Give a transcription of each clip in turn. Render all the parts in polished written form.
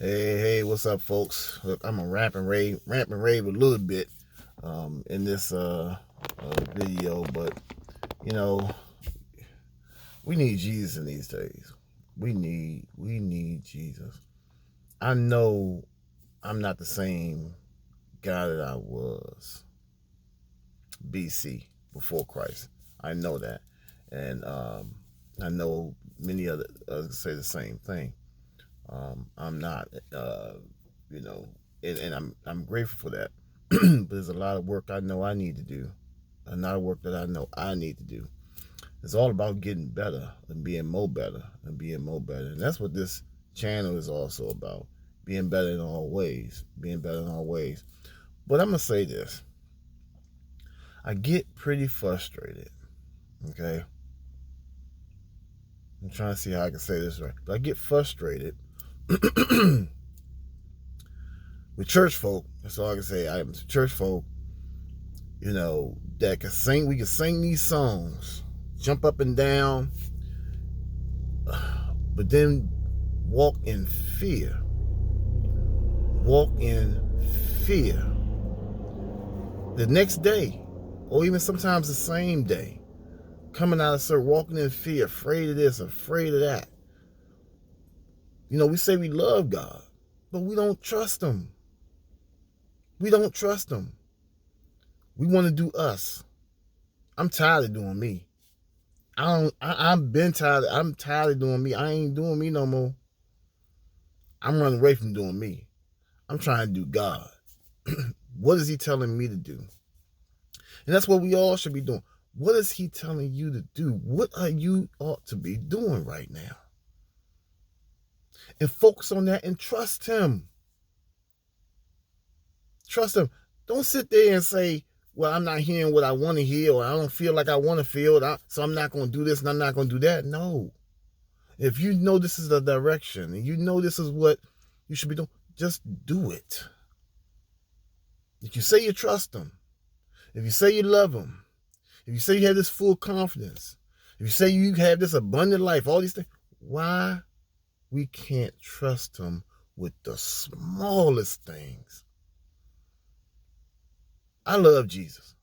Hey, what's up, folks? Look, I'm gonna rant and rave a little bit in this video, but you know, we need Jesus in these days. We need Jesus. I know I'm not the same guy that I was BC, before Christ. I know that, and I know many others say the same thing. I'm not, you know, and I'm grateful for that. But there's a lot of work I know I need to do, a lot of work that I know I need to do. It's all about getting better and being more better and being more better, and that's what this channel is also about: being better in all ways, being better in all ways. But I'm gonna say this: I get pretty frustrated. Okay, I'm trying to see how I can say this right, but I get frustrated with church folk. That's all I can say. I am church folk, that can sing. We can sing these songs, jump up and down, but then walk in fear. Walk in fear. The next day, or even sometimes the same day, coming out of service, walking in fear, afraid of this, afraid of that. We say we love God, but we don't trust Him. We don't trust Him. We want to do us. I'm tired of doing me. I'm tired of doing me. I ain't doing me no more. I'm running away from doing me. I'm trying to do God. What is He telling me to do? And that's what we all should be doing. What is He telling you to do? What are you ought to be doing right now? And focus on that and trust Him. Trust Him. Don't sit there and say, well, I'm not hearing what I want to hear, or I don't feel like I want to feel, so I'm not going to do this and I'm not going to do that. No. If you know this is the direction and you know this is what you should be doing, just do it. If you say you trust Him, if you say you love Him, if you say you have this full confidence, if you say you have this abundant life, all these things, why we can't trust Him with the smallest things? I love Jesus.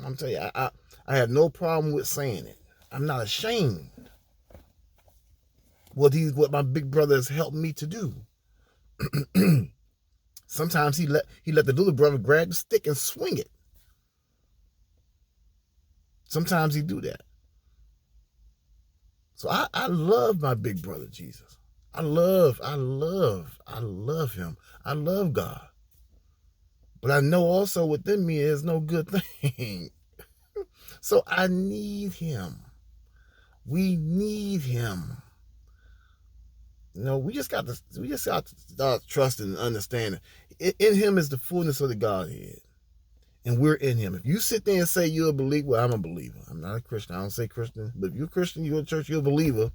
I'm telling you, I have no problem with saying it. I'm not ashamed. What my big brother has helped me to do. Sometimes he let the little brother grab the stick and swing it. Sometimes he do that. So I love my big brother Jesus. I love him. I love God. But I know also within me is no good thing. So I need Him. We need Him. We just got to start trusting and understanding. In Him is the fullness of the Godhead. And we're in Him. If you sit there and say you're a believer, well, I'm a believer. I'm not a Christian. I don't say Christian. But if you're a Christian, you're a church, you're a believer.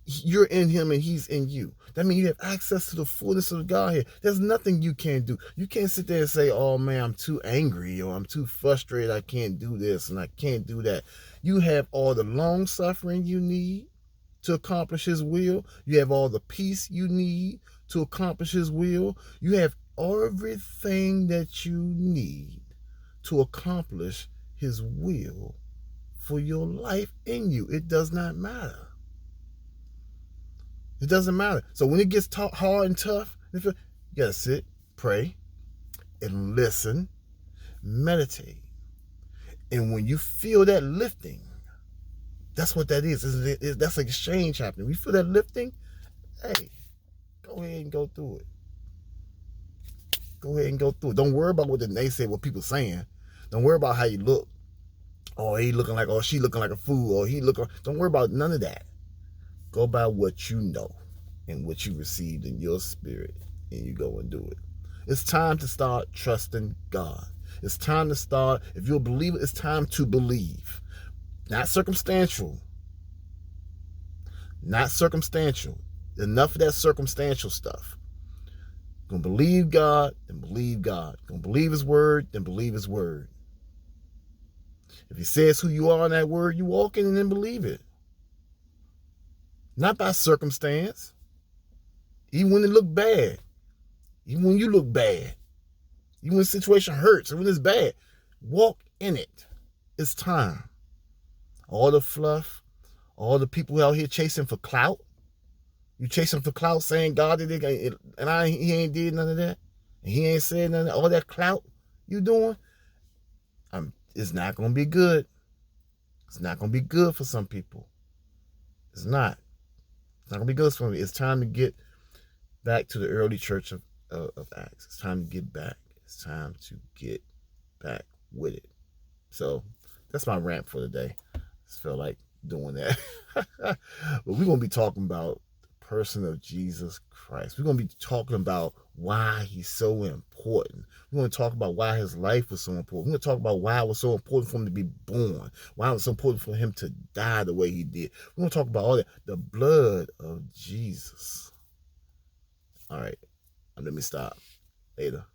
You're in Him and He's in you. That means you have access to the fullness of Godhead. There's nothing you can't do. You can't sit there and say, oh man, I'm too angry, or I'm too frustrated, I can't do this and I can't do that. You have all the long suffering you need to accomplish His will. You have all the peace you need to accomplish His will. You have everything that you need to accomplish His will for your life in you. It does not matter. It doesn't matter. So when it gets hard and tough, you gotta sit, pray, and listen, meditate. And when you feel that lifting, that's what that is. That's an exchange happening. When you feel that lifting, hey, go ahead and go through it. Go ahead and go through it. Don't worry about what they say, what people saying. Don't worry about how you look. Oh, he looking like, or she looking like a fool, or he looking. Don't worry about none of that. Go by what you know and what you received in your spirit, and you go and do it. It's time to start trusting God. It's time to start. If you're a believer, it's time to believe. Not circumstantial. Not circumstantial. Enough of that circumstantial stuff. Gonna believe God, then believe God. Gonna believe His word, then believe His word. If He says who you are in that word, you walk in and then believe it. Not by circumstance. Even when it look bad. Even when you look bad, even when the situation hurts and when it's bad, walk in it. It's time. All the fluff, all the people out here chasing for clout. You chasing for clout, saying God did it, and he ain't did none of that. And he ain't said none of that. All that clout you doing, it's not going to be good. It's not going to be good for some people. It's not. It's not going to be good for me. It's time to get back to the early church of Acts. It's time to get back. It's time to get back with it. So that's my rant for today. I just felt like doing that. But we're going to be talking about the person of Jesus Christ. We're going to be talking about why he's so important. We're going to talk about why his life was so important. We're going to talk about why it was so important for him to be born. Why it was so important for him to die the way he did. We're going to talk about all that. The blood of Jesus. All right. Let me stop. Later.